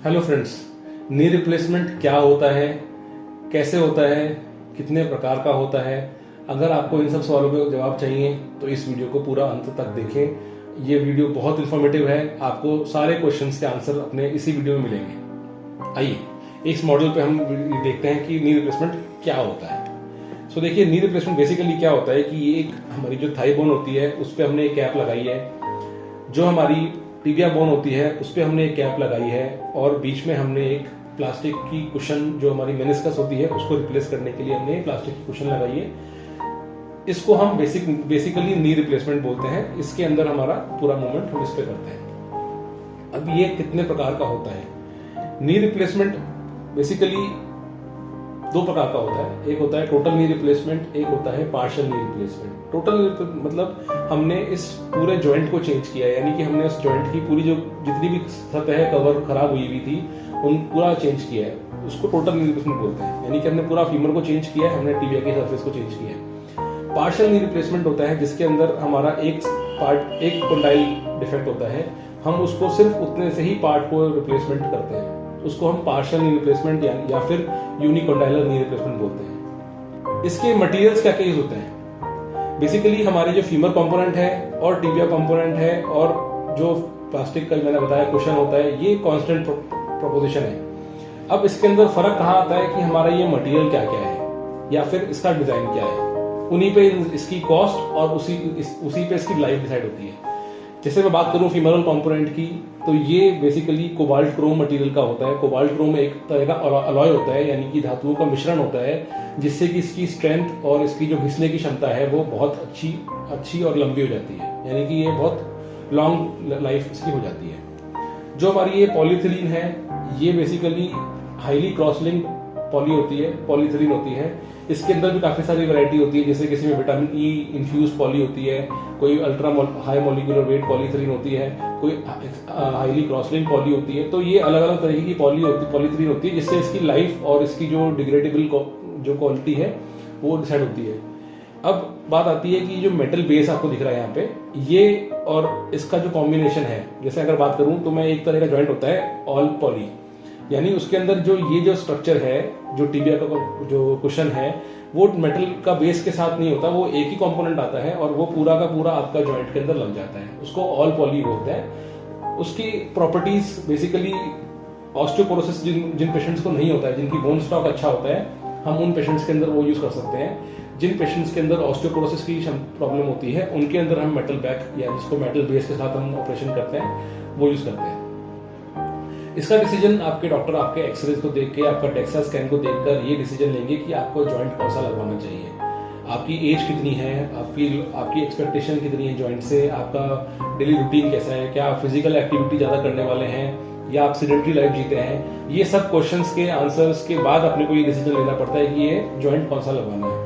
Hello friends, knee replacement क्या होता है, कैसे होता है, कितने प्रकार का होता है। अगर आपको इन सब सवालों के जवाब चाहिए तो इस वीडियो को पूरा अंत तक देखें। ये वीडियो बहुत इन्फॉर्मेटिव है, आपको सारे क्वेश्चंस के आंसर अपने इसी वीडियो में मिलेंगे। आइए इस मॉडल पे हम देखते हैं कि नी रिप्लेसमेंट क्या होता है। सो देखिए, नी रिप्लेसमेंट बेसिकली क्या होता है कि ये एक हमारी जो थाई बोन होती है उस पर हमने एक कैप लगाई है, जो हमारी टिबिया बोन होती है उस पर हमने एक कैप लगाई है, और बीच में हमने एक प्लास्टिक की कुशन जो हमारी मेनिस्कस होती है उसको रिप्लेस करने के लिए हमने प्लास्टिक की कुशन लगाई है। इसको हम बेसिकली नी रिप्लेसमेंट बोलते हैं। इसके अंदर हमारा पूरा मूवमेंट हम इस पे करते हैं। अब ये कितने प्रकार का होता है? नी रिप्लेसमेंट बेसिकली दो प्रकार का होता है। एक होता है टोटल नी रिप्लेसमेंट, एक होता है पार्शियल नी रिप्लेसमेंट। टोटल मतलब हमने इस पूरे जॉइंट को चेंज किया है, यानी कि हमने उस जॉइंट की पूरी जो जितनी भी सतह कवर खराब हुई हुई थी उन पूरा चेंज किया है, उसको टोटल नी रिप्लेसमेंट बोलते हैं। यानी कि हमने पूरा फीमर को चेंज किया है, हमने टिबिया की सरफेस को चेंज किया है। पार्शियल नी रिप्लेसमेंट होता है जिसके अंदर हमारा एक कंडाइल डिफेक्ट होता है, हम उसको सिर्फ उतने से ही पार्ट को रिप्लेसमेंट करते हैं, उसको हम पार्शियल नी रिप्लेसमेंट या फिर यूनिकोंडाइलर नी रिप्लेसमेंट बोलते हैं। इसके मटेरियल्स क्या क्या यूज होते हैं? बेसिकली हमारे जो फीमर कंपोनेंट है और टिबिया कंपोनेंट है और जो प्लास्टिक का मैंने बताया कुशन होता है, ये कांस्टेंट प्रोपोजिशन है। अब इसके अंदर फर्क कहाँ आता है कि हमारा ये मटेरियल क्या क्या है या फिर इसका डिजाइन क्या है, उन्हीं पे इसकी कॉस्ट और उसी पे इसकी लाइफ डिसाइड होती है। जैसे मैं बात करूं फीमरल कंपोनेंट की, तो ये बेसिकली कोबाल्ट क्रोम मटेरियल का होता है। कोबाल्ट क्रोम एक तरह का अलॉय होता है, यानी कि धातुओं का मिश्रण होता है, जिससे कि इसकी स्ट्रेंथ और इसकी जो घिसने की क्षमता है वो बहुत अच्छी और लंबी हो जाती है, यानी कि ये बहुत लॉन्ग लाइफ इसकी हो जाती है। जो हमारी ये पॉलीथिलीन है, ये basically highly cross linked polythene होती है। इसके अंदर भी काफी सारी वैरायटी होती है, जैसे किसी में विटामिन ई इन्फ्यूज पॉली होती है, कोई ultra high molecular weight polythene होती है, कोई हाईली क्रॉस लिंक्ड पॉली होती है। तो ये अलग अलग तरह की पॉलीथिलीन होती है, जिससे इसकी लाइफ और इसकी जो डिग्रेडेबल जो क्वालिटी है वो डिसाइड होती है। अब बात आती है कि जो मेटल बेस आपको दिख रहा है यहाँ पे, ये और इसका जो कॉम्बिनेशन है, जैसे अगर बात करूं तो मैं एक तरह का जॉइंट होता है ऑल पॉली, यानी उसके अंदर जो स्ट्रक्चर है, जो टिबिया का जो कुशन है, वो मेटल का बेस के साथ नहीं होता, वो एक ही कंपोनेंट आता है और वो पूरा का पूरा आपका जॉइंट के अंदर लग जाता है, उसको ऑल पॉली बोलते हैं। उसकी प्रॉपर्टीज बेसिकली ऑस्टियोपोरोसिस जिन पेशेंट्स को नहीं होता है, जिनकी बोन स्टॉक अच्छा होता है, हम उन पेशेंट्स के अंदर वो यूज कर सकते हैं। जिन पेशेंट्स के अंदर ऑस्टियोपोरोसिस की प्रॉब्लम होती है, उनके अंदर हम मेटल बैक या जिसको मेटल बेस के साथ हम ऑपरेशन करते हैं वो यूज करते हैं। इसका डिसीजन आपके डॉक्टर आपके एक्सरे को देख के, आपका डेक्सा स्कैन को देखकर ये डिसीजन लेंगे कि आपको जॉइंट कौन सा लगवाना चाहिए, आपकी एज कितनी है, आपकी एक्सपेक्टेशन कितनी है जॉइंट से, आपका डेली रूटीन कैसा है, क्या आप फिजिकल एक्टिविटी ज्यादा करने वाले हैं या आप सेडेंटरी लाइफ जीते हैं। ये सब क्वेश्चंस के आंसर्स के बाद अपने को ये डिसीजन लेना पड़ता है कि ये जॉइंट कौन सा लगवाना है।